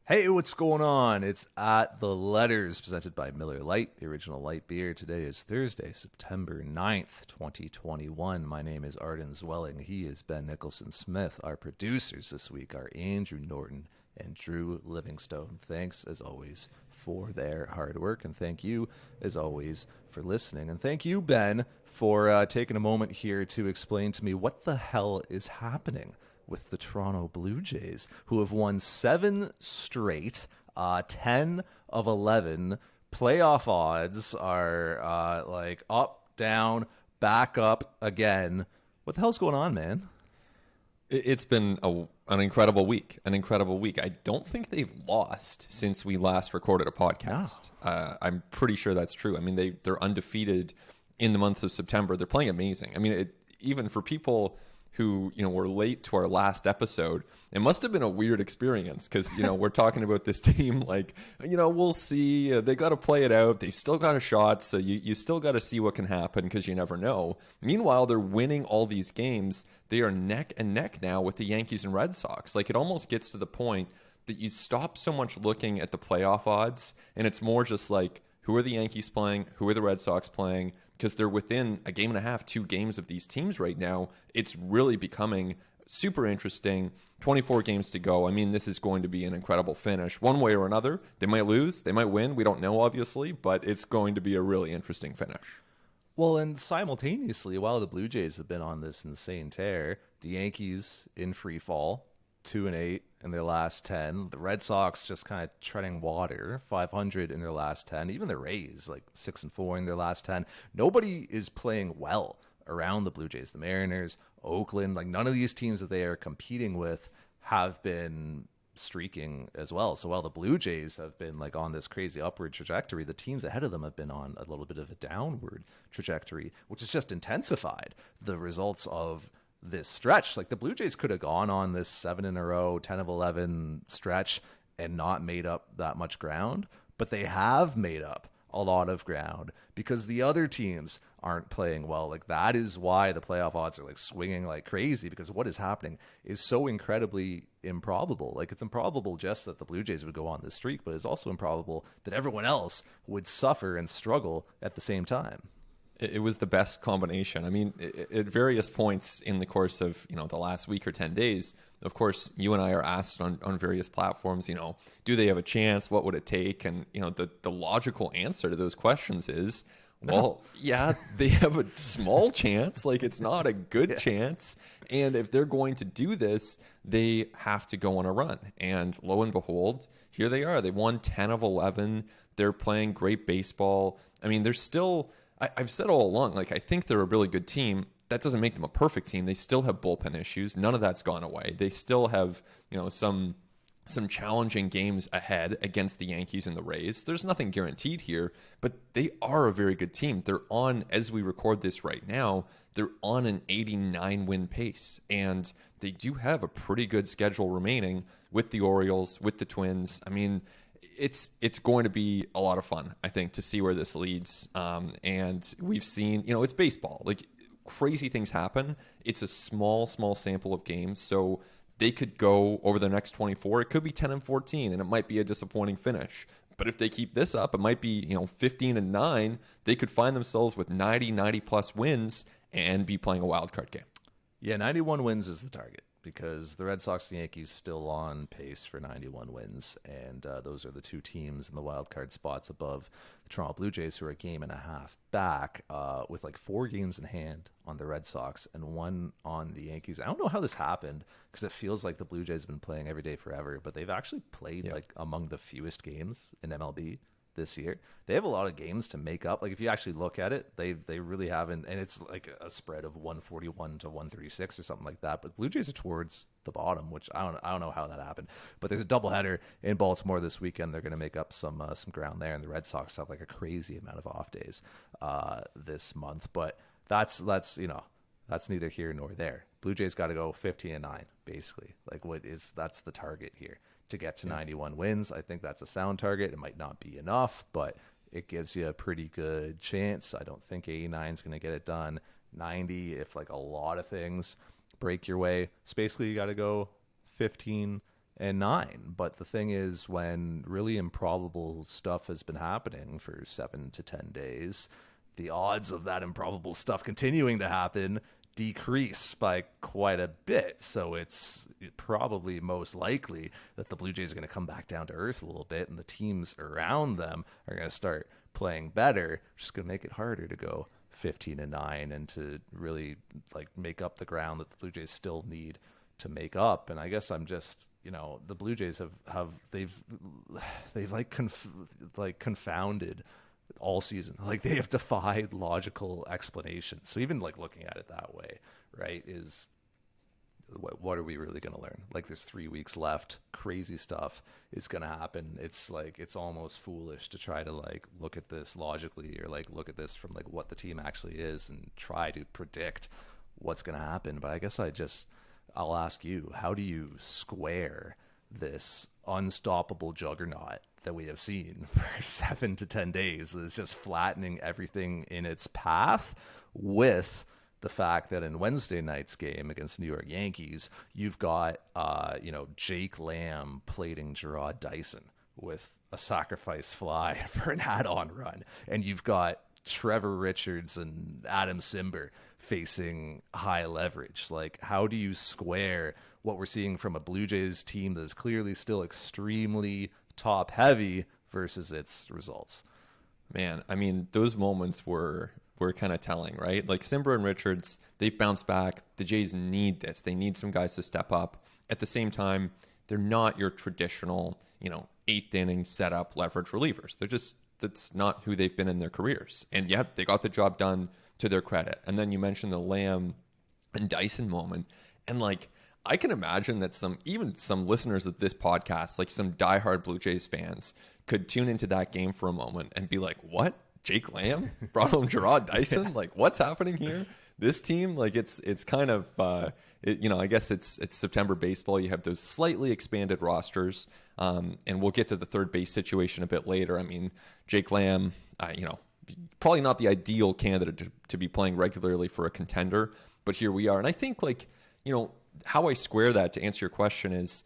Hey, what's going on? It's At the Letters, presented by Miller Lite, the original light beer. Today is Thursday, September 9th, 2021. My name is Arden Zwelling. He is Ben Nicholson-Smith. Our producers this week are Andrew Norton and Drew Livingstone. Thanks, as always, for their hard work, and thank you, as always, for listening. And thank you, Ben, for taking a moment here to explain to me what the hell is happening with the Toronto Blue Jays, who have won 7 straight, 10 of 11. Playoff odds are like up, down, back up again. What the hell's going on, man? It's been an incredible week. I don't think they've lost since we last recorded a podcast. No. I'm pretty sure that's true. I mean, they're undefeated in the month of September. They're playing amazing. I mean, even for people who, were late to our last episode, it must have been a weird experience because, we're talking about this team like, we'll see. They got to play it out. They still got a shot. So you still got to see what can happen because you never know. Meanwhile, they're winning all these games. They are neck and neck now with the Yankees and Red Sox. Like, it almost gets to the point that you stop so much looking at the playoff odds and it's more just like, who are the Yankees playing? Who are the Red Sox playing? Because they're within a game and a half, 2 games of these teams right now. It's really becoming super interesting. 24 games to go. I mean, this is going to be an incredible finish. One way or another, they might lose, they might win. We don't know, obviously, but it's going to be a really interesting finish. Well, and simultaneously, while the Blue Jays have been on this insane tear, the Yankees in free fall, 2-8 in their last 10. The Red Sox just kind of treading water, 500 in their last 10. Even the Rays, like 6-4 in their last 10. Nobody is playing well around the Blue Jays. The Mariners, Oakland, like none of these teams that they are competing with have been streaking as well. So while the Blue Jays have been like on this crazy upward trajectory, the teams ahead of them have been on a little bit of a downward trajectory, which has just intensified the results of this stretch. Like the Blue Jays could have gone on this 7 in a row, 10 of 11 stretch and not made up that much ground, but they have made up a lot of ground because the other teams aren't playing well. Like that is why the playoff odds are like swinging like crazy, because what is happening is so incredibly improbable. Like it's improbable just that the Blue Jays would go on this streak, but it's also improbable that everyone else would suffer and struggle at the same time. It was the best combination. I mean, at various points in the course of, the last week or 10 days, of course, you and I are asked on various platforms, do they have a chance? What would it take? And, the logical answer to those questions is, well, yeah, they have a small chance. Like, it's not a good chance. And if they're going to do this, they have to go on a run. And lo and behold, here they are. They won 10 of 11. They're playing great baseball. I mean, they're still... I've said all along, like, I think they're a really good team. That doesn't make them a perfect team. They still have bullpen issues. None of that's gone away. They still have, some challenging games ahead against the Yankees and the Rays. There's nothing guaranteed here, but they are a very good team. They're on, as we record this right now, they're on an 89-win pace, and they do have a pretty good schedule remaining with the Orioles, with the Twins. I mean, it's going to be a lot of fun, I think, to see where this leads. And we've seen, it's baseball. Like, crazy things happen. It's a small sample of games. So they could go over the next 24. It could be 10-14, and it might be a disappointing finish. But if they keep this up, it might be, 15-9. They could find themselves with 90+ wins and be playing a wild card game. Yeah, 91 wins is the target, because the Red Sox and Yankees still on pace for 91 wins, and those are the 2 teams in the wild card spots above the Toronto Blue Jays, who are a game and a half back, with like 4 games in hand on the Red Sox and 1 on the Yankees. I don't know how this happened, because it feels like the Blue Jays have been playing every day forever, but they've actually played like among the fewest games in MLB this year. They have a lot of games to make up. Like if you actually look at it, they really haven't, and it's like a spread of 141 to 136 or something like that. But Blue Jays are towards the bottom, which I don't know how that happened. But there's a doubleheader in Baltimore this weekend. They're going to make up some ground there, and the Red Sox have like a crazy amount of off days this month. But that's neither here nor there. Blue Jays got to go 15-9 basically. Like that's the target here, to get to 91 wins. I think that's a sound target. It might not be enough, but it gives you a pretty good chance. I don't think 89 is going to get it done. 90, if like a lot of things break your way. So basically you got to go 15 and 9. But the thing is, when really improbable stuff has been happening for 7 to 10 days, the odds of that improbable stuff continuing to happen decrease by quite a bit. So it's probably most likely that the Blue Jays are going to come back down to earth a little bit, and the teams around them are going to start playing better, which is going to make it harder to go 15-9 and to really like make up the ground that the Blue Jays still need to make up. And I guess I'm just, the Blue Jays have they've like confounded all season. Like, they have defied logical explanation. So even like looking at it that way, right, is what are we really going to learn? Like, there's 3 weeks left. Crazy stuff is going to happen. It's like, it's almost foolish to try to like look at this logically, or like look at this from like what the team actually is and try to predict what's going to happen. But I guess I'll ask you, how do you square this unstoppable juggernaut that we have seen for 7 to 10 days that's just flattening everything in its path, with the fact that in Wednesday night's game against New York Yankees, you've got Jake Lamb plating Gerard Dyson with a sacrifice fly for an add-on run, and you've got Trevor Richards and Adam Simber facing high leverage. Like, how do you square what we're seeing from a Blue Jays team that is clearly still extremely top heavy versus its results? Man, I mean, those moments were kind of telling, right? Like, Simber and Richards, they've bounced back. The Jays need this. They need some guys to step up. At the same time, they're not your traditional, 8th inning setup leverage relievers. That's not who they've been in their careers. And yet they got the job done, to their credit. And then you mentioned the Lamb and Dyson moment. And like, I can imagine that some listeners of this podcast, like some diehard Blue Jays fans, could tune into that game for a moment and be like, what? Jake Lamb brought home Gerard Dyson? Yeah. Like, what's happening here? This team, like, it's kind of, I guess it's September baseball. You have those slightly expanded rosters. And we'll get to the third base situation a bit later. I mean, Jake Lamb, probably not the ideal candidate to be playing regularly for a contender, but here we are. And I think, like, how I square that, to answer your question, is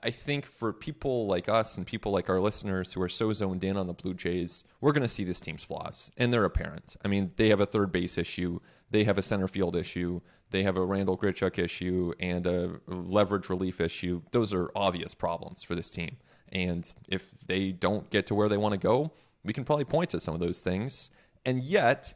I think for people like us and people like our listeners who are so zoned in on the Blue Jays, we're going to see this team's flaws, and they're apparent. I mean, they have a third base issue, they have a center field issue, they have a Randall Grichuk issue, and a leverage relief issue. Those are obvious problems for this team. And if they don't get to where they want to go, we can probably point to some of those things. And yet,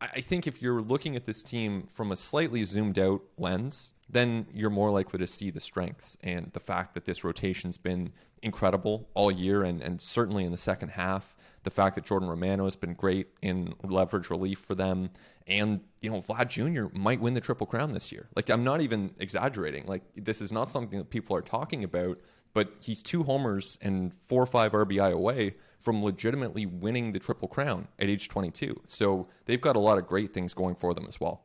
I think if you're looking at this team from a slightly zoomed out lens, then you're more likely to see the strengths and the fact that this rotation's been incredible all year, and certainly in the second half, the fact that Jordan Romano has been great in leverage relief for them, and Vlad Jr. might win the Triple Crown this year. Like, I'm not even exaggerating. Like, this is not something that people are talking about, but he's 2 homers and 4 or 5 RBI away from legitimately winning the Triple Crown at age 22. So they've got a lot of great things going for them as well.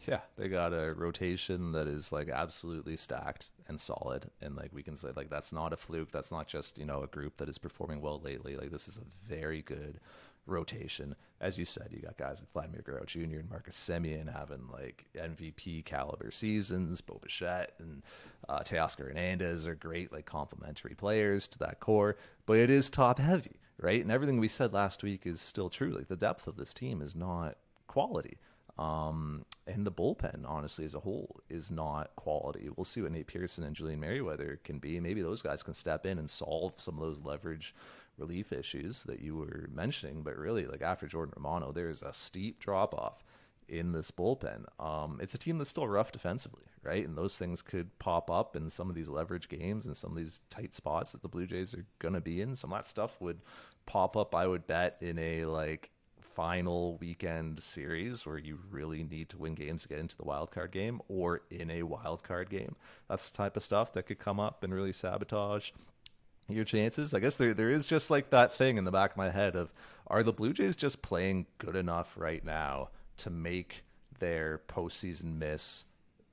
Yeah, they got a rotation that is like absolutely stacked and solid. And like, we can say, like, that's not a fluke. That's not just, a group that is performing well lately. Like, this is a very good rotation. As you said, you got guys like Vladimir Guerrero Jr. and Marcus Semien having like MVP caliber seasons. Bo Bichette and Teoscar Hernandez are great, like, complementary players to that core, but it is top heavy, right? And everything we said last week is still true. Like, the depth of this team is not quality. And the bullpen, honestly, as a whole, is not quality. We'll see what Nate Pearson and Julian Merriweather can be. Maybe those guys can step in and solve some of those leverage relief issues that you were mentioning. But really, like, after Jordan Romano, there's a steep drop-off in this bullpen. It's a team that's still rough defensively, right? And those things could pop up in some of these leverage games and some of these tight spots that the Blue Jays are going to be in. Some of that stuff would pop up, I would bet, in a, like, final weekend series where you really need to win games to get into the wild card game, or in a wild card game. That's the type of stuff that could come up and really sabotage your chances. I guess there is just like that thing in the back of my head of, are the Blue Jays just playing good enough right now to make their postseason miss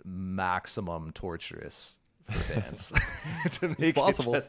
maximum torturous for fans? To make it's possible,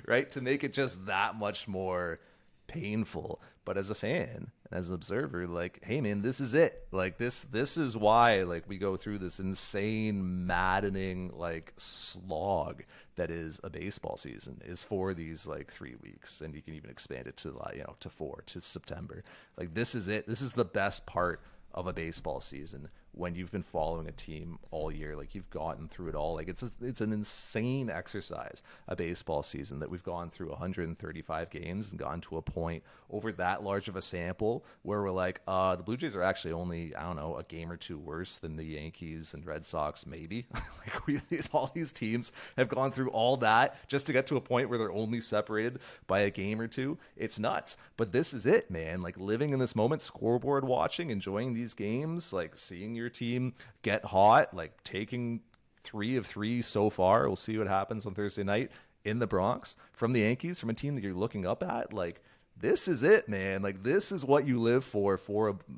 right? To make it just that much more painful. But as a fan, as an observer, like, hey man, this is it. Like this is why like we go through this insane, maddening like slog that is a baseball season, is for these like 3 weeks, and you can even expand it to to 4 to September. Like this is it. This is the best part of a baseball season, when you've been following a team all year, like you've gotten through it all. Like it's an insane exercise, a baseball season, that we've gone through 135 games and gotten to a point over that large of a sample where we're like, the Blue Jays are actually only, I don't know, a game or two worse than the Yankees and Red Sox, maybe. Like all these teams have gone through all that just to get to a point where they're only separated by a game or two. It's nuts. But this is it, man. Like living in this moment, scoreboard watching, enjoying these games, like seeing your team get hot, like taking 3 of 3 so far. We'll see what happens on Thursday night in the Bronx from the Yankees, from a team that you're looking up at. Like this is it, man. Like this is what you live for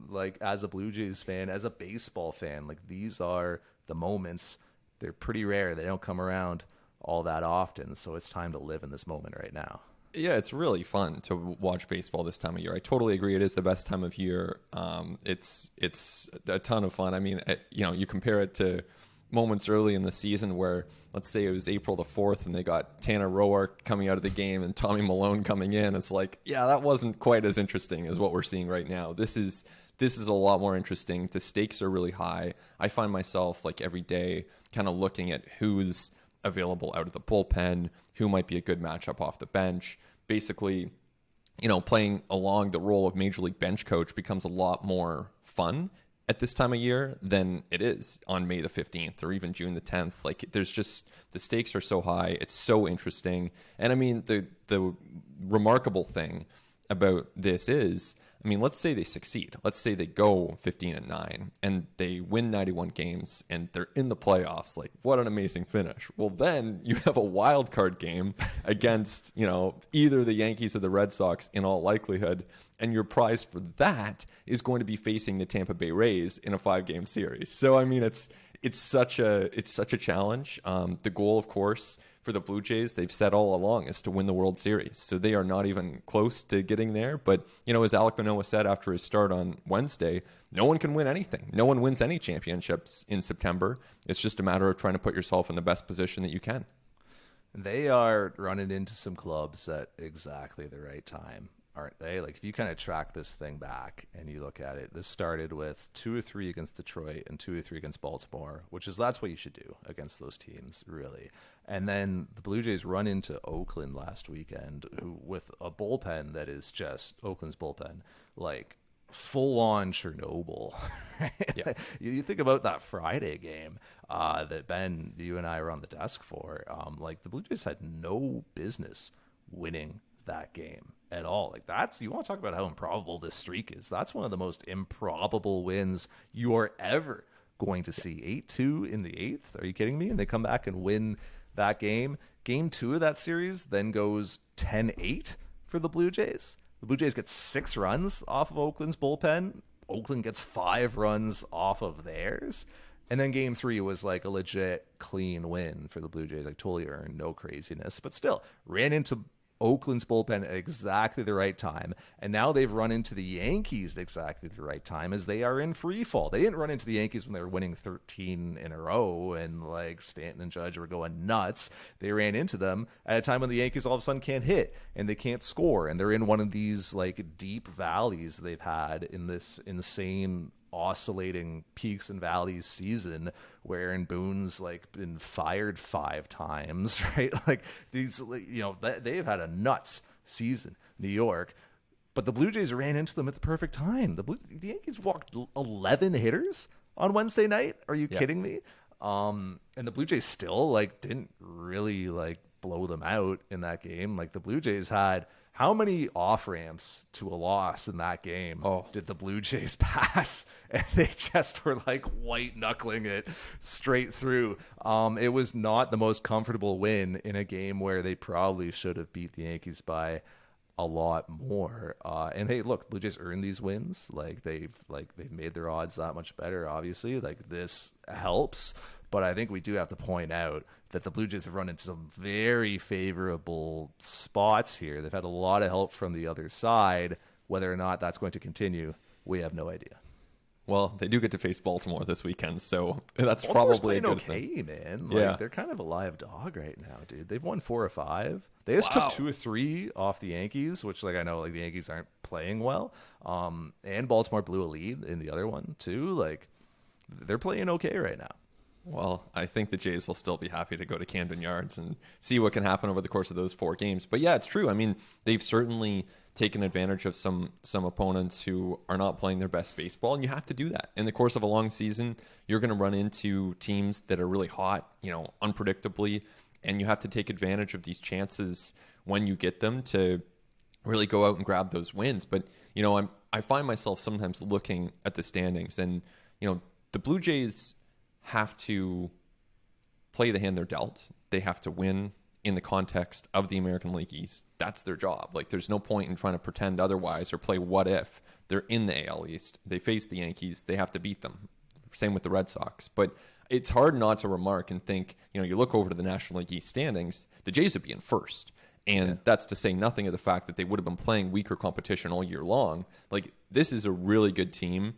like as a Blue Jays fan, as a baseball fan. Like these are the moments. They're pretty rare. They don't come around all that often. So it's time to live in this moment right now. Yeah, it's really fun to watch baseball this time of year. I totally agree. It is the best time of year. It's a ton of fun. I mean, you compare it to moments early in the season where, let's say it was April the 4th and they got Tanner Roark coming out of the game and Tommy Malone coming in. It's like, yeah, that wasn't quite as interesting as what we're seeing right now. This is a lot more interesting. The stakes are really high. I find myself like every day kind of looking at who's available out of the bullpen, who might be a good matchup off the bench. Basically, playing along the role of major league bench coach becomes a lot more fun at this time of year than it is on May the 15th or even June the 10th. Like there's just, the stakes are so high. It's so interesting. And I mean, the remarkable thing about this is, I mean, let's say they succeed. Let's say they go 15-9 and they win 91 games and they're in the playoffs. Like, what an amazing finish. Well, then you have a wild card game against, either the Yankees or the Red Sox in all likelihood. And your prize for that is going to be facing the Tampa Bay Rays in a 5-game series. So, I mean, it's such a challenge. The goal, of course, for the Blue Jays, they've said all along, is to win the World Series. So they are not even close to getting there. But, as Alek Manoah said after his start on Wednesday, no one can win anything. No one wins any championships in September. It's just a matter of trying to put yourself in the best position that you can. They are running into some clubs at exactly the right time, aren't they? Like if you kind of track this thing back and you look at it, this started with 2 or 3 against Detroit and 2 or 3 against Baltimore, that's what you should do against those teams, really. And then the Blue Jays run into Oakland last weekend with a bullpen that is just Oakland's bullpen, like full on Chernobyl. Right? Yeah. You think about that Friday game that Ben, you and I were on the desk for. Like the Blue Jays had no business winning that game at all. Like you want to talk about how improbable this streak is. That's one of the most improbable wins you are ever going to see. 8-2 in the 8th. Are you kidding me? And they come back and win that game. Game 2 of that series then goes 10-8 for the Blue Jays. The Blue Jays get 6 runs off of Oakland's bullpen. Oakland gets 5 runs off of theirs. And then game 3 was like a legit clean win for the Blue Jays. Like totally earned, no craziness, but still ran into Oakland's bullpen at exactly the right time. And now they've run into the Yankees at exactly the right time as they are in free fall. They didn't run into the Yankees when they were winning 13 in a row and like Stanton and Judge were going nuts. They ran into them at a time when the Yankees all of a sudden can't hit and they can't score. And they're in one of these like deep valleys they've had in this insane oscillating peaks and valleys season where Aaron Boone's like been fired 5 times, right? Like these, they've had a nuts season, New York, but the Blue Jays ran into them at the perfect time. The Yankees walked 11 hitters on Wednesday night. Are you kidding me? And the Blue Jays still like didn't really like blow them out in that game. Like the Blue Jays had, how many off-ramps to a loss in that game did the Blue Jays pass? And they just were like white-knuckling it straight through. It was not the most comfortable win in a game where they probably should have beat the Yankees by a lot more. And hey, look, Blue Jays earned these wins. They've made their odds that much better, obviously. Like this helps. But I think we do have to point out that the Blue Jays have run into some very favorable spots here. They've had a lot of help from the other side, Whether or not that's going to continue, we have no idea. Well, they do get to face Baltimore this weekend, so that's Baltimore's probably a playing good thing. man. Yeah. They're kind of a live dog right now, dude. They've won 4 or 5. They just took 2 or 3 off the Yankees, which I know the Yankees aren't playing well. And Baltimore blew a lead in the other one too. They're playing okay right now. Well, I think the Jays will still be happy to go to Camden Yards and see what can happen over the course of those 4 games. But yeah, it's true. I mean, they've certainly taken advantage of some opponents who are not playing their best baseball, and you have to do that. In the course of a long season, you're going to run into teams that are really hot, unpredictably, and you have to take advantage of these chances when you get them to really go out and grab those wins. But, I find myself sometimes looking at the standings, and, the Blue Jays have to play the hand they're dealt. They have to win in the context of the American League East. That's their job. There's no point in trying to pretend otherwise or play what if. They're in the AL East. They face the Yankees. They have to beat them. Same with the Red Sox. But it's hard not to remark and think, you look over to the National League East standings, the Jays would be in first. And that's to say nothing of the fact that they would have been playing weaker competition all year long. This is a really good team.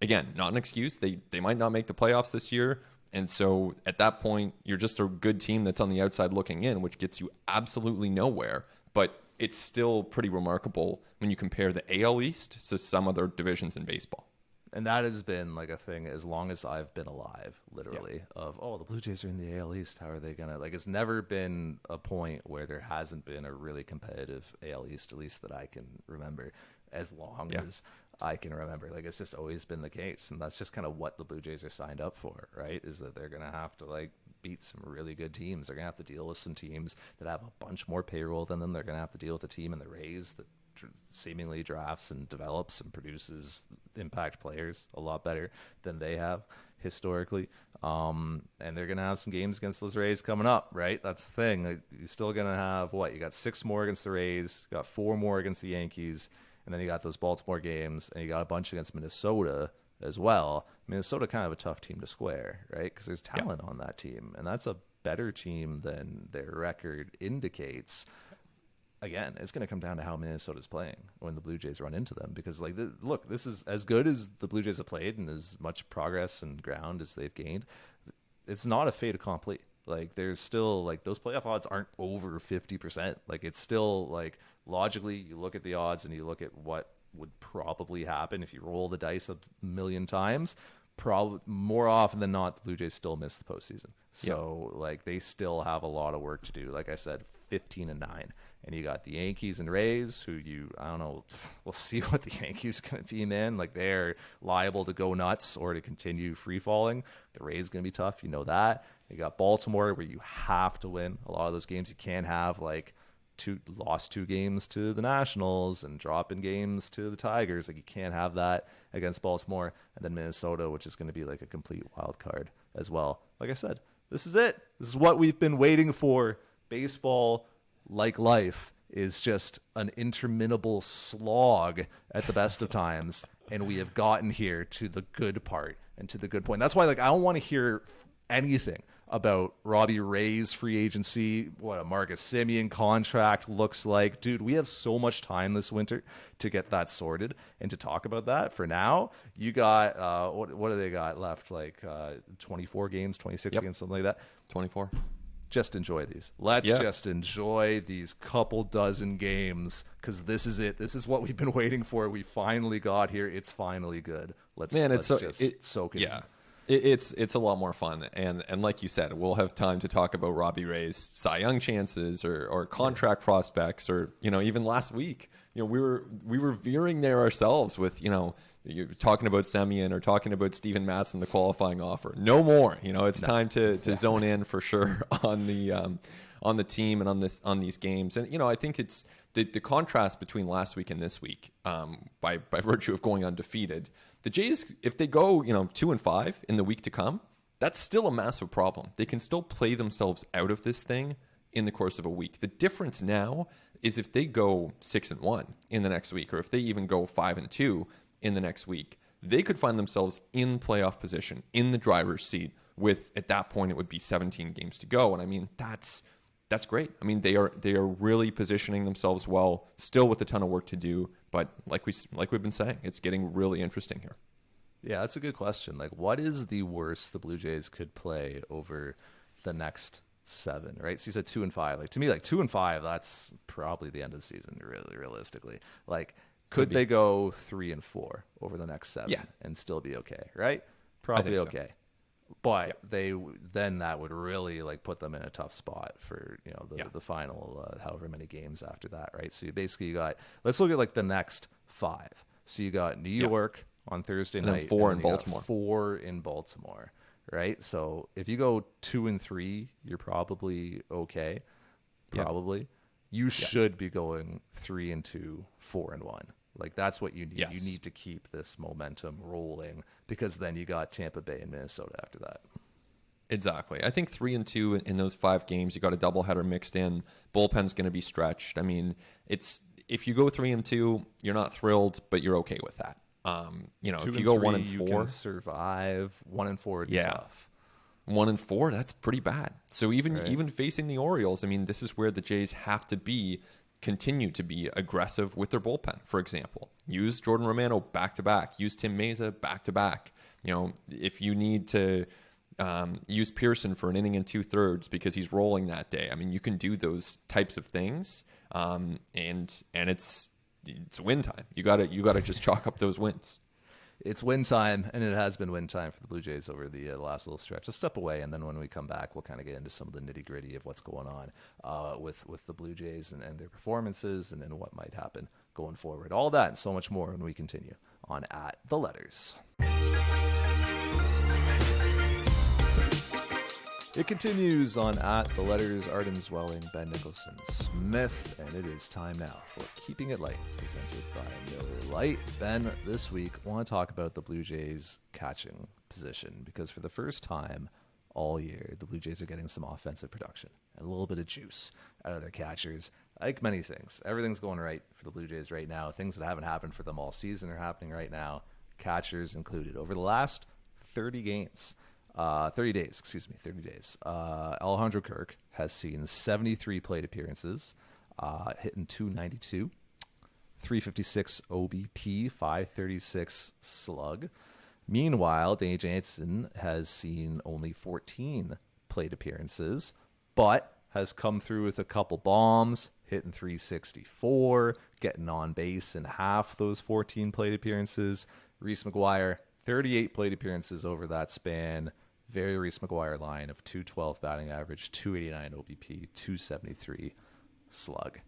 Again, not an excuse. They might not make the playoffs this year. And so at that point, you're just a good team that's on the outside looking in, which gets you absolutely nowhere. But it's still pretty remarkable when you compare the AL East to some other divisions in baseball. And that has been a thing as long as I've been alive, literally, of, the Blue Jays are in the AL East. How are they going to, it's never been a point where there hasn't been a really competitive AL East, at least that I can remember, as long as I can remember. It's just always been the case. And that's just kind of what the Blue Jays are signed up for, right? Is that they're going to have to beat some really good teams. They're going to have to deal with some teams that have a bunch more payroll than them. They're going to have to deal with a team in the Rays that seemingly drafts and develops and produces impact players a lot better than they have historically. And they're going to have some games against those Rays coming up, right? That's the thing. You're still going to have you got 6 more against the Rays, you got 4 more against the Yankees, and then you got those Baltimore games, and you got a bunch against Minnesota as well. Minnesota kind of a tough team to square, right? Because there's talent on that team, and that's a better team than their record indicates. Again, it's going to come down to how Minnesota's playing when the Blue Jays run into them. Because, look, this is as good as the Blue Jays have played and as much progress and ground as they've gained. It's not a fait accompli. There's still, those playoff odds aren't over 50%. It's still, logically, you look at the odds and you look at what would probably happen if you roll the dice a million times. Probably more often than not, the Blue Jays still miss the postseason. So, they still have a lot of work to do. Like I said, 15-9. And you got the Yankees and Rays, who I don't know, we'll see what the Yankees are going to be, man. They're liable to go nuts or to continue free-falling. The Rays going to be tough, you know that. You got Baltimore, where you have to win a lot of those games. You can't have, lost 2 games to the Nationals and dropping games to the Tigers. You can't have that against Baltimore. And then Minnesota, which is going to be, a complete wild card as well. Like I said, this is it. This is what we've been waiting for. Baseball, like life, is just an interminable slog at the best of times, and we have gotten here to the good part and to the good point. That's why I don't want to hear anything about Robbie Rays free agency, what a Marcus Semien contract looks like. Dude, we have so much time this winter to get that sorted and to talk about that. For now, you got what do they got left, 24 games, 26 games, something like that. 24. Just enjoy these. Let's just enjoy these couple dozen games, because this is it. This is what we've been waiting for. We finally got here. It's finally good. Let's just soak it in. It's a lot more fun, and like you said, we'll have time to talk about Robbie Rays' Cy Young chances or contract prospects, or even last week, we were veering there ourselves with you're talking about Semien or talking about Steven Matson, the qualifying offer. No more. It's time to zone in for sure on the team and on these games. And I think it's the contrast between last week and this week, by virtue of going undefeated. The Jays, if they go 2-5 in the week to come, that's still a massive problem. They can still play themselves out of this thing in the course of a week. The difference now is if they go 6-1 in the next week, or if they even go 5-2 in the next week, they could find themselves in playoff position, in the driver's seat, with, at that point, it would be 17 games to go. And that's great. They are really positioning themselves well, still with a ton of work to do, But like we've been saying, it's getting really interesting here. Yeah, that's a good question. Like, what is the worst the Blue Jays could play over the next 7, right? So you said 2-5. Like, to me, like 2-5, that's probably the end of the season, really, realistically. Like, could they go 3-4 over the next 7 and still be okay, right? Probably okay. But then that would really like put them in a tough spot for the final however many games after that, right? So you got, let's look at like the next 5. So you got New York on Thursday night, and 4 in Baltimore. 4 in Baltimore, right? So if you go 2-3, you're probably okay. Probably. You should be going 3-2, 4-1. Like, that's what you need. Yes. You need to keep this momentum rolling, because then you got Tampa Bay and Minnesota after that. Exactly. I think 3-2 in those 5 games. You got a doubleheader mixed in. Bullpen's going to be stretched. I mean, if you go 3-2, you're not thrilled, but you're okay with that. If you go 1-4, you can survive. 1-4 would be tough. 1-4, that's pretty bad. So even facing the Orioles, I mean, this is where the Jays have to continue to be aggressive with their bullpen. For example, use Jordan Romano back-to-back. Use Tim Meza back-to-back. If you need to use Pearson for an inning and 2/3 because he's rolling that day, I mean, you can do those types of things, and it's win time. You gotta just chalk up those wins. It's win time, and it has been win time for the Blue Jays over the last little stretch. Let's step away, and then when we come back, we'll kind of get into some of the nitty-gritty of what's going on with the Blue Jays and their performances and what might happen going forward. All that and so much more when we continue on At The Letters. It continues on At The Letters. Arden Zwelling, Ben Nicholson Smith, and it is time now for Keeping It Light, presented by Miller Lite. Ben, this week, I want to talk about the Blue Jays catching position, because for the first time all year, the Blue Jays are getting some offensive production and a little bit of juice out of their catchers. Like many things, everything's going right for the Blue Jays right now. Things that haven't happened for them all season are happening right now, catchers included. Over the last 30 days. Alejandro Kirk has seen 73 plate appearances, hitting .292, 356 OBP, 536 slug. Meanwhile, Danny Jansen has seen only 14 plate appearances, but has come through with a couple bombs, hitting .364, getting on base in half those 14 plate appearances. Reese McGuire, 38 plate appearances over that span. Very Reese McGuire line of .212 batting average, .289 OBP, .273 slug.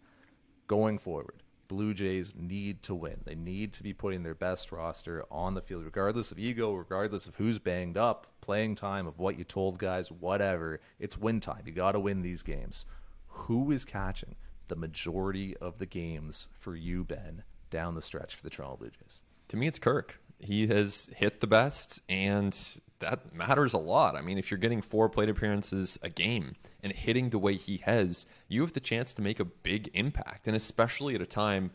Going forward, Blue Jays need to win. They need to be putting their best roster on the field, regardless of ego, regardless of who's banged up, playing time, of what you told guys, whatever. It's win time. You got to win these games. Who is catching the majority of the games for you, Ben, down the stretch for the Toronto Blue Jays? To me, it's Kirk. He has hit the best, and that matters a lot. I mean, if you're getting 4 plate appearances a game and hitting the way he has, you have the chance to make a big impact. And especially at a time,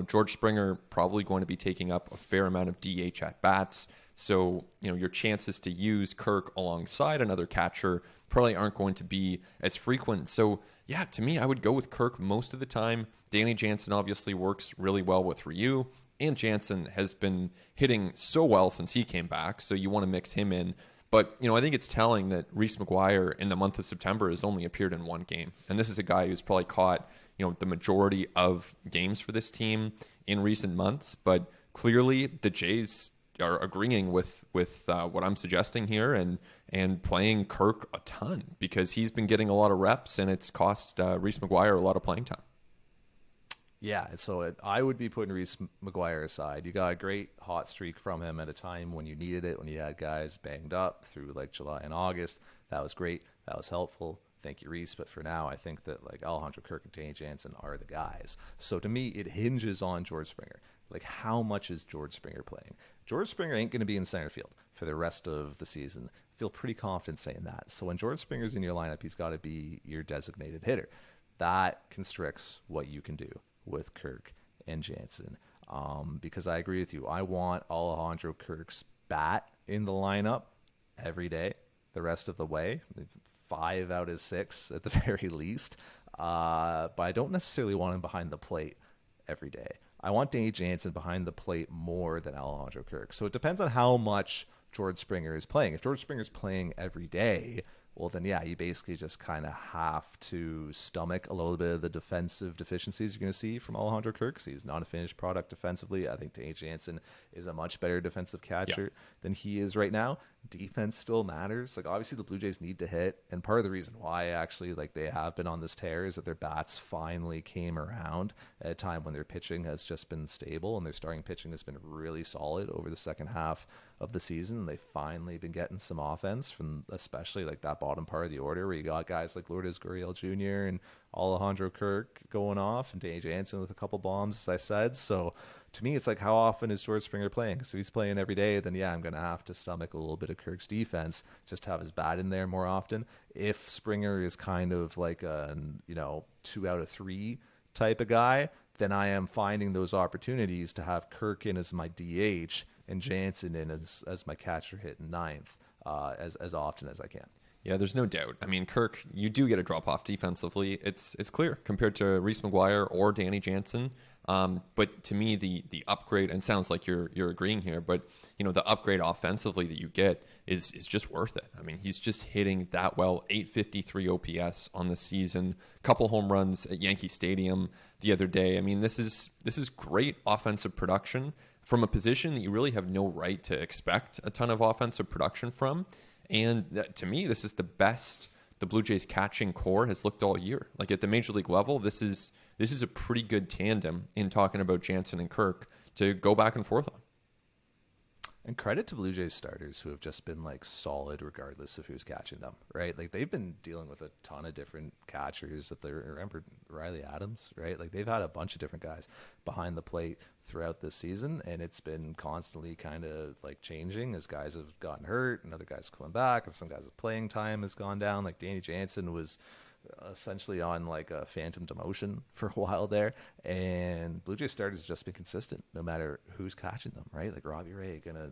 George Springer probably going to be taking up a fair amount of DH at bats. So, your chances to use Kirk alongside another catcher probably aren't going to be as frequent. So, yeah, to me, I would go with Kirk most of the time. Danny Jansen obviously works really well with Ryu. And Jansen has been hitting so well since he came back, so you want to mix him in. But, I think it's telling that Reese McGuire in the month of September has only appeared in 1 game. And this is a guy who's probably caught, the majority of games for this team in recent months. But clearly the Jays are agreeing with what I'm suggesting here and playing Kirk a ton, because he's been getting a lot of reps, and it's cost Reese McGuire a lot of playing time. Yeah, so I would be putting Reese McGuire aside. You got a great hot streak from him at a time when you needed it, when you had guys banged up through like July and August. That was great. That was helpful. Thank you, Reese. But for now, I think that like Alejandro Kirk and Danny Jansen are the guys. So to me, it hinges on George Springer. Like, how much is George Springer playing? George Springer ain't going to be in center field for the rest of the season. I feel pretty confident saying that. So when George Springer's in your lineup, he's got to be your designated hitter. That constricts what you can do with Kirk and Jansen, because I agree with you. I want Alejandro Kirk's bat in the lineup every day, the rest of the way, 5 out of 6 at the very least. But I don't necessarily want him behind the plate every day. I want Danny Jansen behind the plate more than Alejandro Kirk. So it depends on how much George Springer is playing. If George Springer is playing every day, well, then yeah, you basically just kind of have to stomach a little bit of the defensive deficiencies you're going to see from Alejandro Kirk, because he's not a finished product defensively. I think Danny Jansen is a much better defensive catcher than he is right now. Defense still matters. Like, obviously the Blue Jays need to hit, and part of the reason why actually like they have been on this tear is that their bats finally came around at a time when their pitching has just been stable, and their starting pitching has been really solid over the second half of the season. They've finally been getting some offense from especially like that bottom part of the order, where you got guys like Lourdes Gurriel Jr. and Alejandro Kirk going off, and Danny Jansen with a couple bombs, as I said. So to me, it's like, how often is George Springer playing? Because if he's playing every day, then yeah, I'm going to have to stomach a little bit of Kirk's defense, just have his bat in there more often. If Springer is kind of like a 2 out of 3 type of guy, then I am finding those opportunities to have Kirk in as my DH and Jansen in as my catcher hitting ninth as often as I can. Yeah, there's no doubt. I mean, Kirk, you do get a drop-off defensively. It's clear compared to Reese McGuire or Danny Jansen. But to me, the upgrade, and sounds like you're agreeing here, but the upgrade offensively that you get is just worth it. I mean, he's just hitting that well. 853 OPS on the season, couple home runs at Yankee Stadium the other day. I mean, this is great offensive production from a position that you really have no right to expect a ton of offensive production from. And to me, this is the best the Blue Jays catching core has looked all year. Like, at the major league level, this is a pretty good tandem in talking about Jansen and Kirk to go back and forth on. And credit to Blue Jays starters who have just been like solid regardless of who's catching them, right? Like, they've been dealing with a ton of different catchers. That they remember Riley Adams, right? Like, they've had a bunch of different guys behind the plate throughout this season, and it's been constantly kind of like changing as guys have gotten hurt and other guys coming back, and some guys' playing time has gone down. Like, Danny Jansen was essentially on like a phantom demotion for a while there, and Blue Jays starters have just been consistent no matter who's catching them, right? Like, Robbie Rays gonna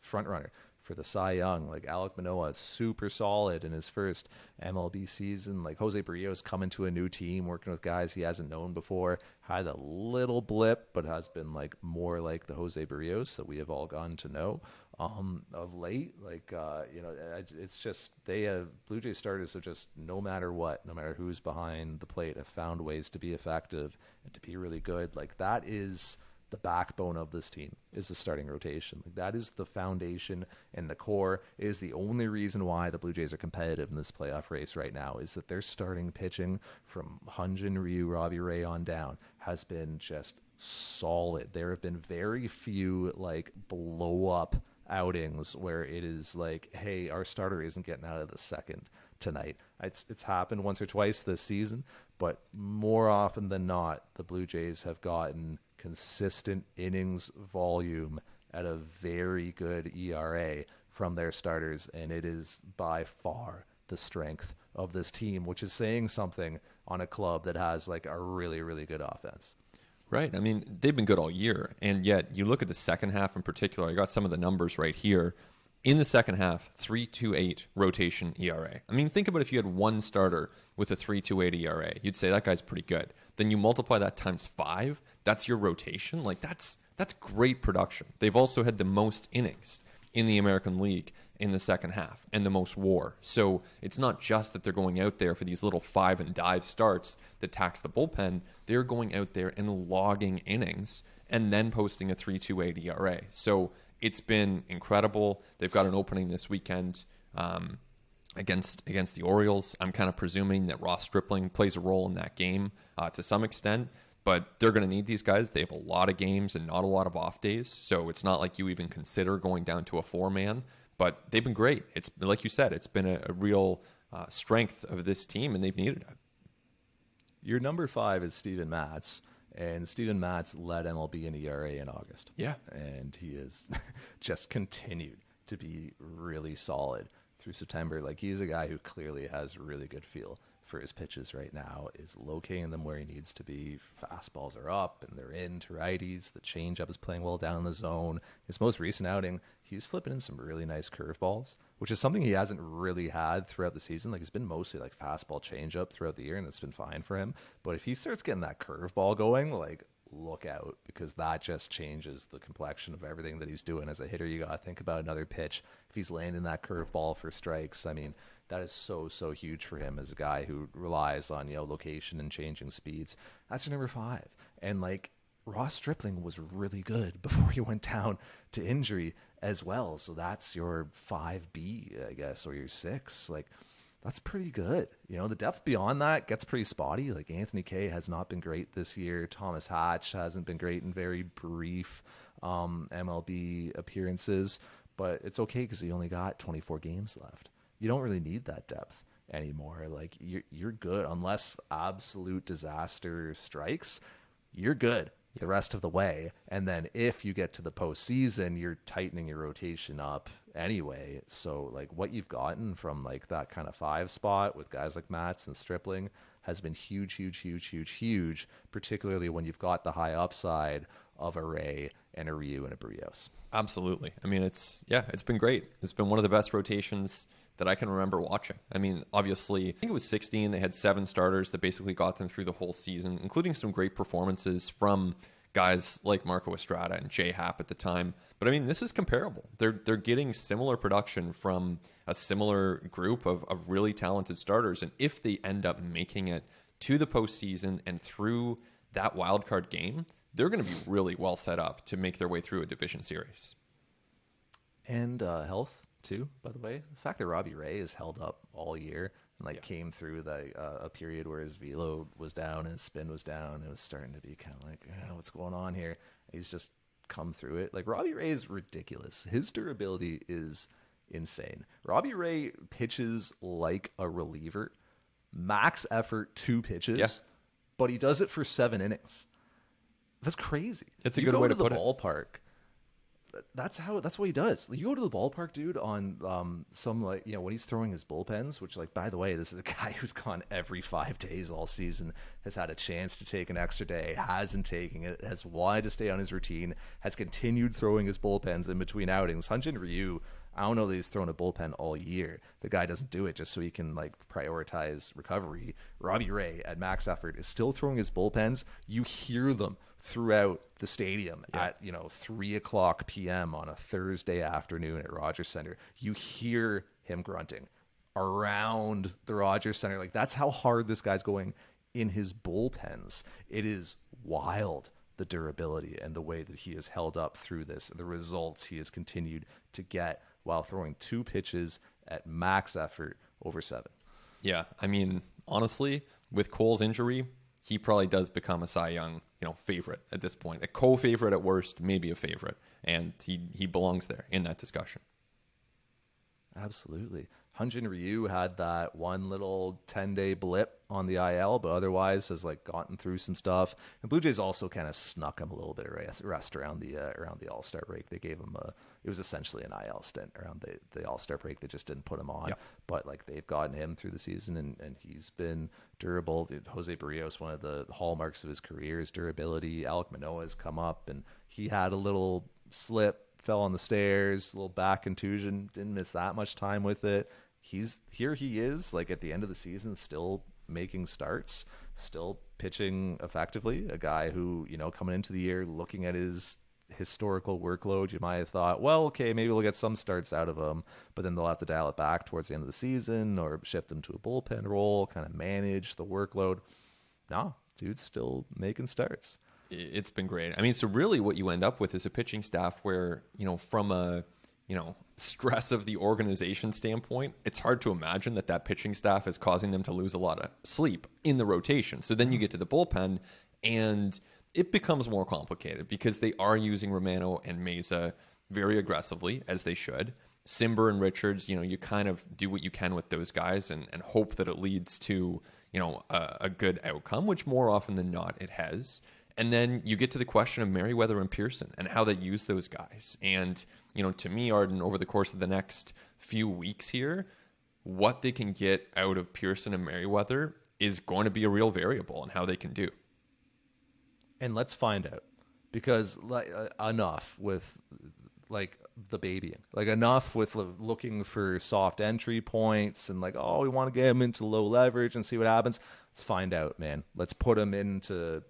front runner for the Cy Young. Like, Alek Manoah is super solid in his first MLB season. Like, Jose Barrios coming to a new team, working with guys he hasn't known before, had a little blip, but has been like more like the Jose Barrios that we have all gotten to know of late. Like, it's just, Blue Jays starters have just, no matter what, no matter who's behind the plate, have found ways to be effective and to be really good. Like, that is the backbone of this team, is the starting rotation. Like, that is the foundation and the core. It is the only reason why the Blue Jays are competitive in this playoff race right now, is that their starting pitching from Hyun-Jin Ryu, Robbie Ray on down has been just solid. There have been very few like blow up outings where it is like, hey, our starter isn't getting out of the second tonight. It's happened once or twice this season, but more often than not, the Blue Jays have gotten consistent innings volume at a very good ERA from their starters, and it is by far the strength of this team, which is saying something on a club that has like a really, really good offense. Right. I mean, they've been good all year, and yet you look at the second half in particular. I got some of the numbers right here. In the second half, 3.28 rotation ERA. I mean, think about if you had one starter with a 3.28 ERA. You'd say that guy's pretty good. Then you multiply that times 5. That's your rotation. Like, that's great production. They've also had the most innings in the American League in the second half and the most WAR. So it's not just that they're going out there for these little 5 and dive starts that tax the bullpen. They're going out there and logging innings and then posting a 3.28 ERA. So it's been incredible. They've got an opening this weekend against the Orioles. I'm kind of presuming that Ross Stripling plays a role in that game to some extent, but they're going to need these guys. They have a lot of games and not a lot of off days, so it's not like you even consider going down to a 4-man, but they've been great. It's like you said, it's been a real strength of this team, and they've needed it. Your number 5 is Steven Matz. And Steven Matz led MLB in ERA in August. Yeah. And he has just continued to be really solid through September. Like, he's a guy who clearly has really good feel for his pitches right now, is locating them where he needs to be. Fastballs are up and they're in to righties. The changeup is playing well down in the zone. His most recent outing, he's flipping in some really nice curveballs, which is something he hasn't really had throughout the season. Like, he's been mostly like fastball changeup throughout the year, and it's been fine for him. But if he starts getting that curveball going, like, look out, because that just changes the complexion of everything that he's doing as a hitter. You got to think about another pitch. If he's landing that curveball for strikes, I mean, that is so, so huge for him as a guy who relies on, location and changing speeds. That's your number 5. And like, Ross Stripling was really good before he went down to injury as well. So that's your 5B, I guess, or your 6. Like, that's pretty good. The depth beyond that gets pretty spotty. Like, Anthony Kay has not been great this year. Thomas Hatch hasn't been great in very brief MLB appearances. But it's okay because he only got 24 games left. You don't really need that depth anymore. Like, you're good unless absolute disaster strikes. You're good the rest of the way. And then if you get to the postseason, you're tightening your rotation up anyway. So like, what you've gotten from like that kind of 5 spot with guys like Matz and Stripling has been huge, huge, huge, huge, huge, particularly when you've got the high upside of a Ray and a Ryu and a Barrios. Absolutely. I mean, it's been great. It's been one of the best rotations that I can remember watching. I mean, obviously, I think it was 16. They had 7 starters that basically got them through the whole season, including some great performances from guys like Marco Estrada and Jay Happ at the time. But I mean, this is comparable. They're getting similar production from a similar group of really talented starters. And if they end up making it to the postseason and through that wild card game, they're going to be really well set up to make their way through a division series. And health too, by the way. The fact that Robbie Rays held up all year and came through a period where his velo was down and his spin was down, it was starting to be kind of like, what's going on here? He's just come through it. Like, Robbie Ray is ridiculous. His durability is insane. Robbie Ray pitches like a reliever, max effort 2 pitches, but he does it for 7 innings. That's crazy. It's a good way to put it. You go to the ballpark. That's what he does. You go to the ballpark, dude, on some when he's throwing his bullpens, which, like, by the way, this is a guy who's gone every 5 days all season, has had a chance to take an extra day, hasn't taken it, has wanted to stay on his routine, has continued throwing his bullpens in between outings. Hyun-Jin Ryu, I don't know that he's thrown a bullpen all year. The guy doesn't do it just so he can prioritize recovery. Robbie Ray at max effort is still throwing his bullpens. You hear them throughout the stadium at 3:00 p.m. on a Thursday afternoon at Rogers Center. You hear him grunting around the Rogers Center. Like, that's how hard this guy's going in his bullpens. It is wild, the durability and the way that he has held up through this, the results he has continued to get while throwing 2 pitches at max effort over 7. Yeah, I mean, honestly, with Cole's injury, he probably does become a Cy Young, favorite at this point. A co-favorite at worst, maybe a favorite. And he belongs there in that discussion. Absolutely. Hyun-Jin Ryu had that one little 10-day blip on the IL, but otherwise has gotten through some stuff. And Blue Jays also kind of snuck him a little bit of rest around the All-Star break. They gave him it was essentially an IL stint around the All-Star break. They just didn't put him on. Yep. But they've gotten him through the season, and he's been durable. Jose Barrios, one of the hallmarks of his career is durability. Alek Manoah has come up, and he had a little slip, fell on the stairs, a little back contusion, didn't miss that much time with it. He is at the end of the season, still making starts, still pitching effectively. A guy who, coming into the year, looking at his historical workload, you might have thought, well, okay, maybe we'll get some starts out of him, but then they'll have to dial it back towards the end of the season or shift him to a bullpen role, kind of manage the workload. No, dude's still making starts. It's been great. I mean, so really what you end up with is a pitching staff where, from a, stress of the organization standpoint, it's hard to imagine that pitching staff is causing them to lose a lot of sleep in the rotation. So then you get to the bullpen and it becomes more complicated because they are using Romano and Meza very aggressively, as they should. Simber and Richards, you kind of do what you can with those guys and hope that it leads to, a good outcome, which more often than not it has. And then you get to the question of Merriweather and Pearson and how they use those guys. And, to me, Arden, over the course of the next few weeks here, what they can get out of Pearson and Merriweather is going to be a real variable in how they can do. And let's find out, because enough with the babying, enough with looking for soft entry points and we want to get him into low leverage and see what happens. Let's find out, man. Let's put him into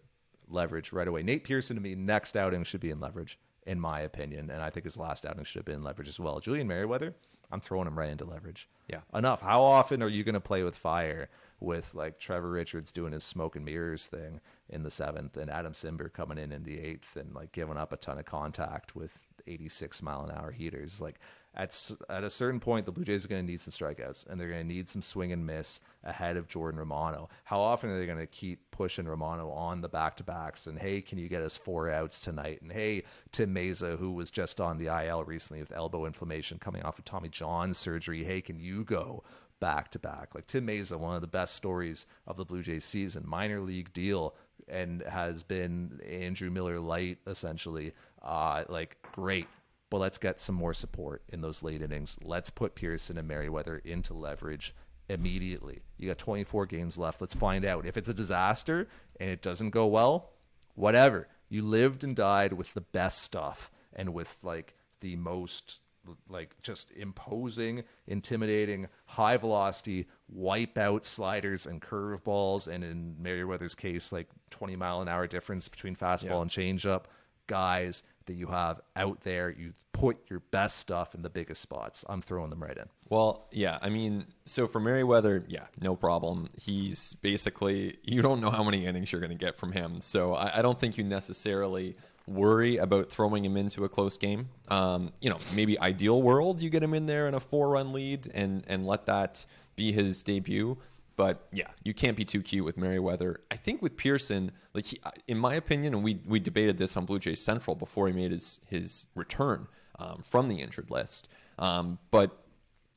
leverage right away. Nate Pearson, to me, next outing should be in leverage, in my opinion. And I think his last outing should have been in leverage as well. Julian Merriweather, I'm throwing him right into leverage. Yeah. Enough. How often are you going to play with fire with like Trevor Richards doing his smoke and mirrors thing in the 7th and Adam Simber coming in the 8th and like giving up a ton of contact with 86-mile-an-hour heaters? Like at a certain point, the Blue Jays are going to need some strikeouts and they're going to need some swing and miss ahead of Jordan Romano. How often are they going to keep pushing Romano on the back-to-backs and, hey, can you get us 4 outs tonight? And, hey, Tim Meza, who was just on the IL recently with elbow inflammation coming off of Tommy John surgery, hey, can you go back-to-back? Like Tim Meza, one of the best stories of the Blue Jays season, minor league deal, and has been Andrew Miller light, essentially. Like, great. But let's get some more support in those late innings. Let's put Pearson and Merriweather into leverage immediately. You got 24 games left. Let's find out. If it's a disaster and it doesn't go well, whatever. You lived and died with the best stuff and with like the most like just imposing, intimidating, high velocity, wipe out sliders and curveballs, and in Merriweather's case, like 20-mile-an-hour difference between fastball and changeup guys that you have out there. You put your best stuff in the biggest spots. I'm throwing them right in. Well, yeah, I mean, so for Merriweather, yeah, no problem. He's basically, you don't know how many innings you're going to get from him. So I don't think you necessarily worry about throwing him into a close game. Maybe ideal world, you get him in there in a 4-run lead and let that be his debut. But yeah, you can't be too cute with Merriweather. I think with Pearson, like in my opinion, and we debated this on Blue Jays Central before he made his return from the injured list. But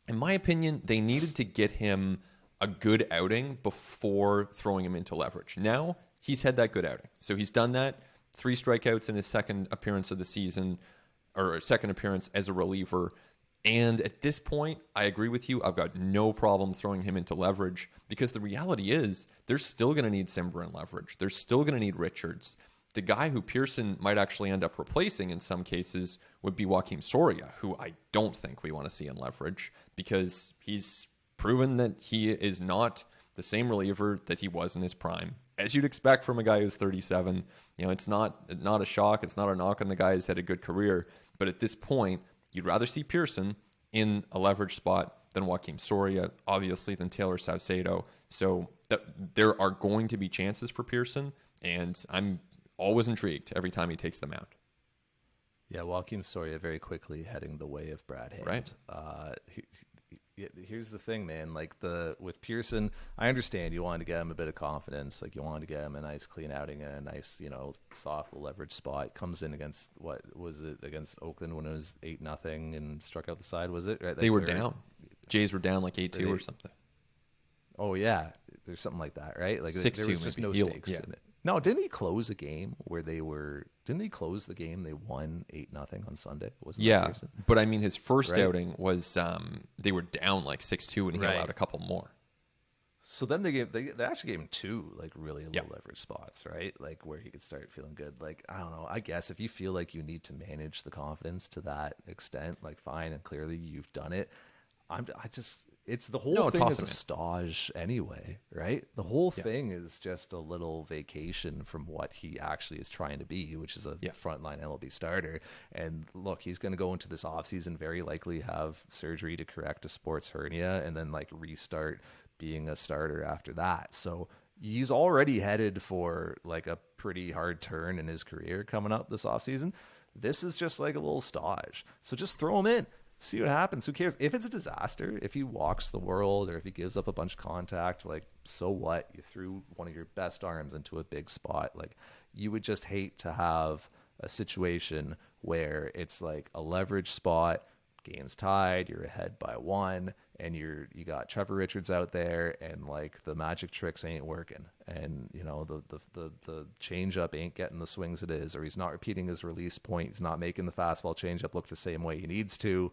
in my opinion, they needed to get him a good outing before throwing him into leverage. Now he's had that good outing, so he's done that. 3 strikeouts in his second appearance of the season, or second appearance as a reliever. And at this point, I agree with you. I've got no problem throwing him into leverage because the reality is they're still going to need Simber in leverage. They're still going to need Richards. The guy who Pearson might actually end up replacing in some cases would be Joakim Soria, who I don't think we want to see in leverage because he's proven that he is not the same reliever that he was in his prime. As you'd expect from a guy who's 37, it's not a shock. It's not a knock on the guy who's had a good career. But at this point, you'd rather see Pearson in a leverage spot than Joakim Soria, obviously, than Taylor Saucedo. So there are going to be chances for Pearson, and I'm always intrigued every time he takes them out. Yeah, Joakim Soria very quickly heading the way of Brad Hand. Right. Here's the thing, man. Like with Pearson, I understand you wanted to get him a bit of confidence. Like you wanted to get him a nice clean outing and a nice, soft leverage spot. Comes in against what was it against Oakland when it was 8-0 and struck out the side? Was it right? They were down. Jays were down like 8-2 or something. Oh yeah, there's something like that, right? Like 6-2 there was just no stakes in it. No, didn't he close a game where didn't he close the game? They won 8-0 on Sunday. Wasn't that Pearson? But I mean, his first outing was they were down like 6-2 and he allowed a couple more. So then they actually gave him 2 like really low leverage spots, right? Like where he could start feeling good. Like I don't know. I guess if you feel like you need to manage the confidence to that extent, like fine, and clearly you've done it. It's the whole thing is a stage anyway, right? The whole thing is just a little vacation from what he actually is trying to be, which is a frontline MLB starter. And look, he's going to go into this offseason very likely have surgery to correct a sports hernia and then like restart being a starter after that. So he's already headed for like a pretty hard turn in his career coming up this offseason. This is just like a little stage. So just throw him in. See what happens. Who cares? If it's a disaster, if he walks the world or if he gives up a bunch of contact, like, so what? You threw one of your best arms into a big spot. Like, you would just hate to have a situation where it's like a leverage spot, game's tied, you're ahead by 1, and you got Trevor Richards out there, and like the magic tricks ain't working, and the changeup ain't getting the swings it is, or he's not repeating his release point, he's not making the fastball changeup look the same way he needs to.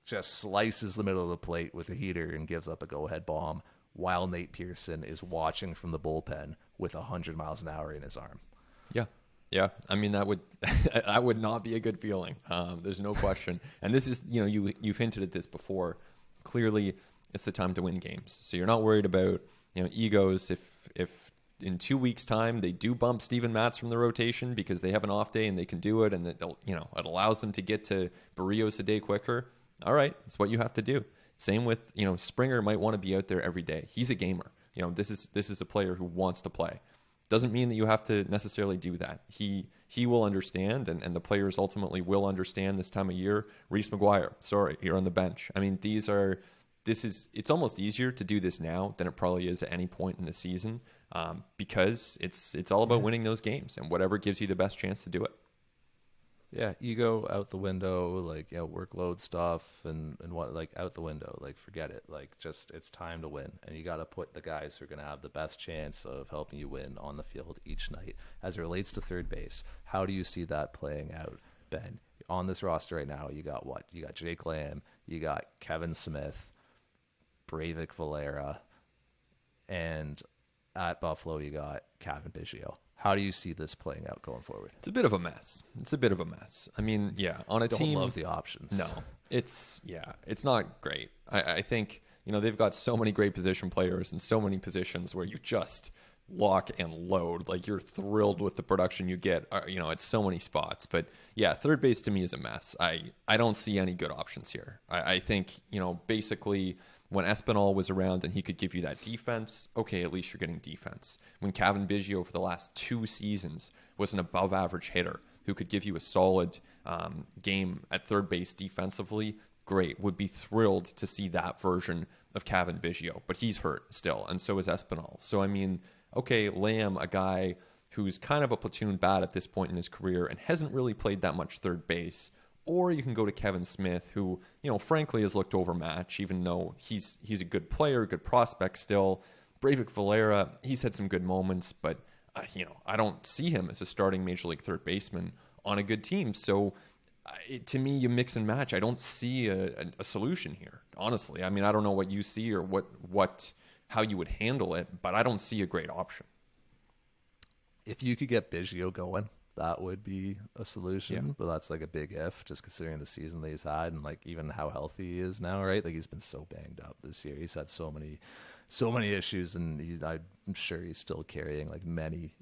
Just slices the middle of the plate with a heater and gives up a go-ahead bomb while Nate Pearson is watching from the bullpen with 100 miles an hour in his arm. Yeah. I mean, that would not be a good feeling. There's no question. And this is, you've hinted at this before. Clearly, it's the time to win games. So you're not worried about, egos if in 2 weeks' time they do bump Steven Matz from the rotation because they have an off day and they can do it, and it allows them to get to Barrios a day quicker. All right, it's what you have to do. Same with, Springer might want to be out there every day. He's a gamer. This is a player who wants to play. Doesn't mean that you have to necessarily do that. He will understand, and the players ultimately will understand this time of year. Reese McGuire, sorry, you're on the bench. I mean, it's almost easier to do this now than it probably is at any point in the season, because it's all about winning those games and whatever gives you the best chance to do it. Yeah, ego out the window, workload stuff and what, out the window, forget it. Just, it's time to win. And you got to put the guys who are going to have the best chance of helping you win on the field each night. As it relates to third base, how do you see that playing out, Ben? On this roster right now, you got what? You got Jake Lamb, you got Kevin Smith, Breivik Valera, and at Buffalo, you got Kevin Biggio. How do you see this playing out going forward? It's a bit of a mess. I mean, on a team. Don't love the options. No, it's not great. I think, they've got so many great position players and so many positions where you just lock and load. You're thrilled with the production you get, at so many spots. But third base to me is a mess. I don't see any good options here. I think, basically, when Espinal was around and he could give you that defense, okay, at least you're getting defense. When Kevin Biggio for the last 2 seasons was an above-average hitter who could give you a solid game at third base defensively, great. Would be thrilled to see that version of Kevin Biggio. But he's hurt still, and so is Espinal. So, I mean, okay, Lamb, a guy who's kind of a platoon bat at this point in his career and hasn't really played that much third base. Or you can go to Kevin Smith, who, frankly has looked overmatched, even though he's a good player, good prospect still. Breivik Valera, he's had some good moments, but, I don't see him as a starting Major League third baseman on a good team. So, to me, you mix and match. I don't see a solution here, honestly. I mean, I don't know what you see or how you would handle it, but I don't see a great option. If you could get Biggio going, that would be a solution, but that's a big if, just considering the season that he's had and even how healthy he is now, right? He's been so banged up this year. He's had so many issues, and I'm sure he's still carrying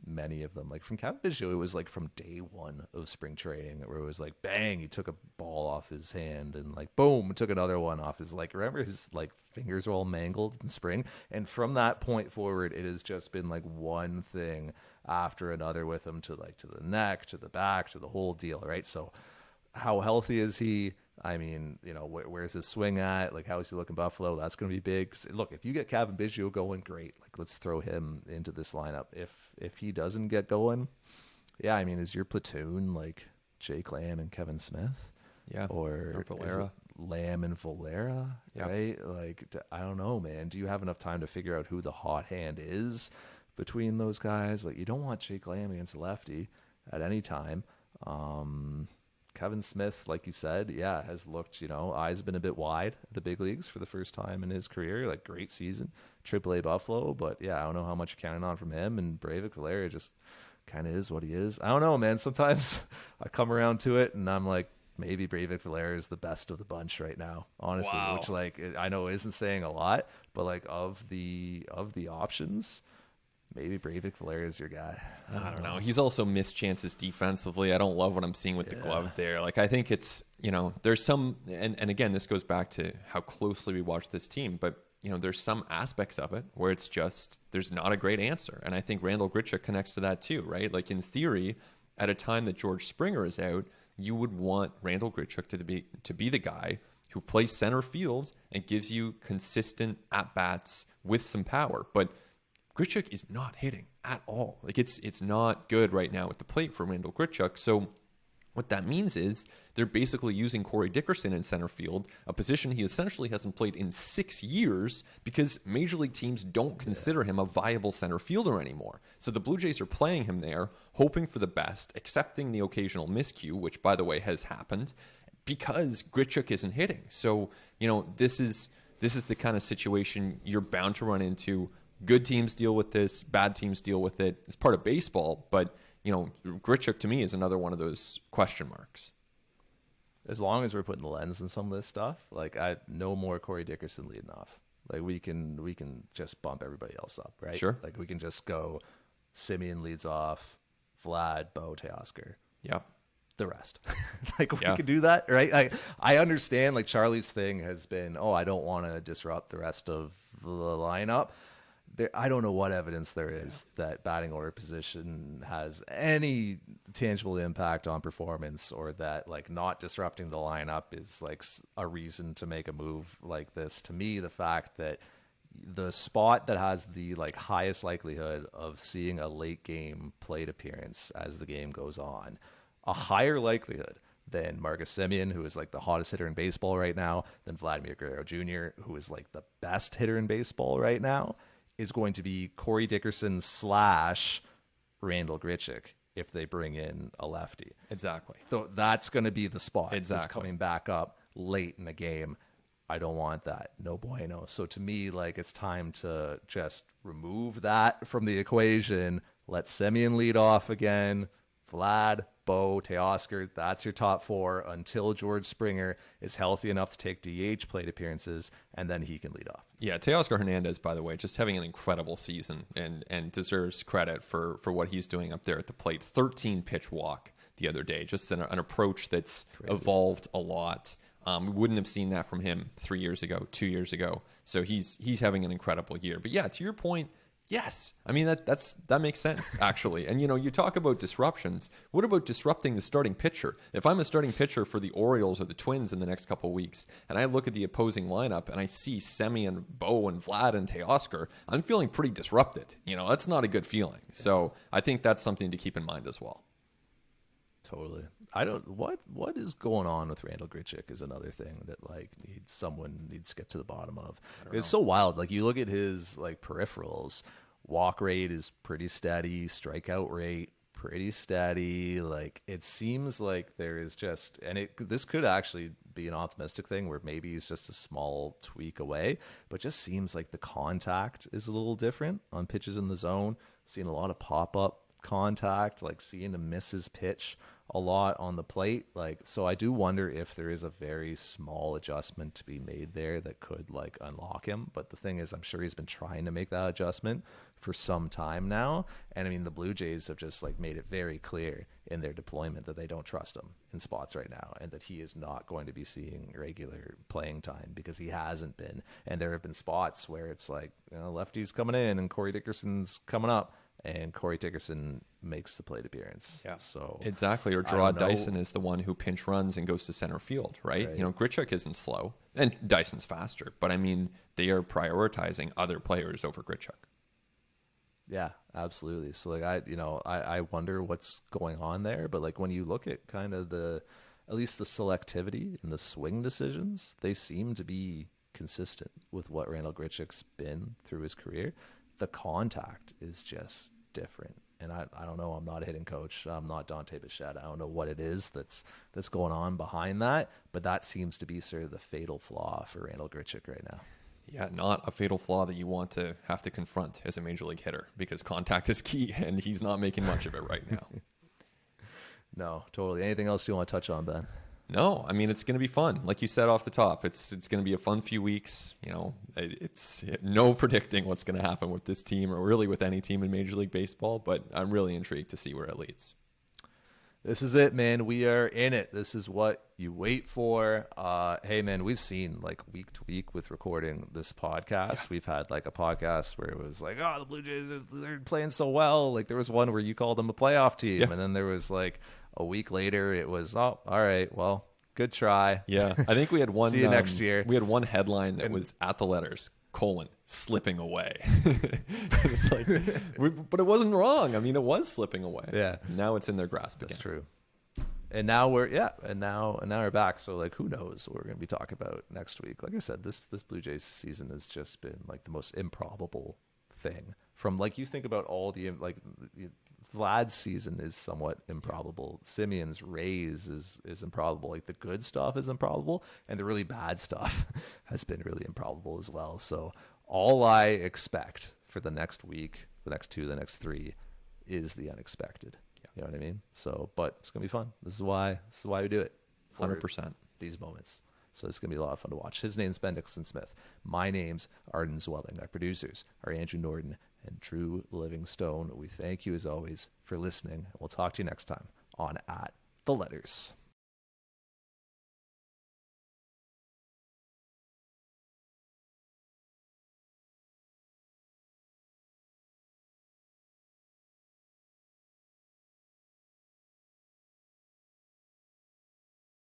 many of them. From Kevin Biggio, it was from day one of spring training, where it was bang, he took a ball off his hand, and boom, took another one off his remember his fingers were all mangled in spring, and from that point forward, it has just been one thing after another with him, to the neck, to the back, to the whole deal, right? So how healthy is he? I mean, where's his swing at? How is he looking Buffalo? That's going to be big. Look, if you get Kevin Biggio going, great. Let's throw him into this lineup. If he doesn't get going, I mean, is your platoon Jake Lamb and Kevin Smith? Yeah. Or Valera. Lamb and Valera, right? I don't know, man. Do you have enough time to figure out who the hot hand is between those guys? You don't want Jake Lamb against a lefty at any time. Kevin Smith, like you said, has looked, eyes been a bit wide at the big leagues for the first time in his career. Great season, AAA Buffalo, but I don't know how much you're counting on from him. And Breivik Valera just kind of is what he is. I don't know, man. Sometimes I come around to it and I'm maybe Breivik Valera is the best of the bunch right now, honestly. Wow. Which I know isn't saying a lot, but of the options, maybe Breivik Valera is your guy. I don't know. He's also missed chances defensively. I don't love what I'm seeing with the glove there. I think it's, there's some, and again, this goes back to how closely we watch this team, but, there's some aspects of it where it's just, there's not a great answer. And I think Randall Grichuk connects to that too, right? In theory, at a time that George Springer is out, you would want Randall Grichuk to be the guy who plays center field and gives you consistent at-bats with some power. But Grichuk is not hitting at all. It's not good right now at the plate for Randall Grichuk. So what that means is they're basically using Corey Dickerson in center field, a position he essentially hasn't played in 6 years because Major League teams don't consider him a viable center fielder anymore. So the Blue Jays are playing him there, hoping for the best, accepting the occasional miscue, which, by the way, has happened, because Grichuk isn't hitting. So, this is the kind of situation you're bound to run into. Good teams deal with this, bad teams deal with it. It's part of baseball, but Grichuk to me is another one of those question marks. As long as we're putting the lens in some of this stuff, I no more Corey Dickerson leading off. We can just bump everybody else up, right? Sure. We can just go Simeon leads off, Vlad, Bo, Teoscar. Yep. The rest. Like, we Yeah. could do that, right? I understand, like, Charlie's thing has been, oh, I don't want to disrupt the rest of the lineup. I don't know what evidence there is that batting order position has any tangible impact on performance, or that, like, not disrupting the lineup is, like, a reason to make a move like this. To me, the fact that the spot that has the, like, highest likelihood of seeing a late game plate appearance as the game goes on, a higher likelihood than Marcus Semien, who is, like, the hottest hitter in baseball right now, than Vladimir Guerrero Jr., who is, like, the best hitter in baseball right now, is going to be Corey Dickerson / Randall Grichuk if they bring in a lefty. Exactly. So that's going to be the spot. Exactly. That's coming back up late in the game. I don't want that. No bueno. So to me, like, it's time to just remove that from the equation. Let Semien lead off again. Vlad, Bo, Teoscar, that's your top four until George Springer is healthy enough to take DH plate appearances, and then he can lead off. Yeah, Teoscar Hernandez, by the way, just having an incredible season and deserves credit for what he's doing up there at the plate. 13 pitch walk the other day, just an approach that's evolved a lot. We wouldn't have seen that from him 3 years ago, 2 years ago. So he's having an incredible year. But yeah, to your point, yes. I mean, that makes sense, actually. And, you talk about disruptions. What about disrupting the starting pitcher? If I'm a starting pitcher for the Orioles or the Twins in the next couple of weeks, and I look at the opposing lineup and I see Semien, Bo, and Vlad and Teoscar, I'm feeling pretty disrupted. That's not a good feeling. So I think that's something to keep in mind as well. Totally. What is going on with Randall Grichuk is another thing that, like, someone needs to get to the bottom of. It's so wild. Like, you look at his, like, peripherals. Walk rate is pretty steady. Strikeout rate pretty steady. Like, it seems like there is just, and this could actually be an optimistic thing where maybe he's just a small tweak away, but just seems like the contact is a little different on pitches in the zone. Seeing a lot of pop-up contact, like seeing him miss his pitch a lot on the plate. Like, so I do wonder if there is a very small adjustment to be made there that could, like, unlock him. But the thing is, I'm sure he's been trying to make that adjustment for some time now. And I mean, the Blue Jays have just, like, made it very clear in their deployment that they don't trust him in spots right now, and that he is not going to be seeing regular playing time because he hasn't been. And there have been spots where it's like, lefty's coming in and Corey Dickerson's coming up, and Corey Dickerson makes the plate appearance. Yeah, so exactly. Or Gerard Dyson is the one who pinch runs and goes to center field, right? Grichuk isn't slow, and Dyson's faster, but I mean, they are prioritizing other players over Grichuk. Yeah, absolutely. So, like, I wonder what's going on there, but, like, when you look at kind of at least the selectivity and the swing decisions, they seem to be consistent with what Randall Grichuk's been through his career. The contact is just different. And I don't know. I'm not a hitting coach. I'm not Dante Bichette. I don't know what it is that's going on behind that, but that seems to be sort of the fatal flaw for Randall Grichuk right now. Yeah, not a fatal flaw that you want to have to confront as a major league hitter, because contact is key, and he's not making much of it right now. No, totally. Anything else you want to touch on, Ben? No, I mean, it's going to be fun. Like you said off the top, it's going to be a fun few weeks. It's no predicting what's going to happen with this team, or really with any team in Major League Baseball, but I'm really intrigued to see where it leads. This is it, man. We are in it. This is what you wait for. Hey, man, we've seen, like, week to week with recording this podcast. Yeah. We've had, like, a podcast where it was like, oh, the Blue Jays, they're playing so well. Like, there was one where you called them a playoff team. Yeah. And then there was, like, a week later, it was, oh, all right, well, good try. Yeah, I think we had one. See you next year. We had one headline that was at the letters, : slipping away. It's like, but it wasn't wrong. I mean, it was slipping away. Yeah. Now it's in their grasp again. That's true. And now we're back. So, like, who knows what we're going to be talking about next week? Like I said, this Blue Jays season has just been, like, the most improbable thing. From, like, you think about all the, like, Vlad's season is somewhat improbable. Simeon's Rays is improbable. Like, the good stuff is improbable, and the really bad stuff has been really improbable as well. So all I expect for the next week, the next two, the next three, is the unexpected. Yeah. You know what I mean? So, but it's gonna be fun. This is why we do it. 100%. These moments. So it's going to be a lot of fun to watch. His name's Ben Dickerson Smith. My name's Arden Zwelling. Our producers are Andrew Norton and Drew Livingstone. We thank you as always for listening. We'll talk to you next time on At the Letters.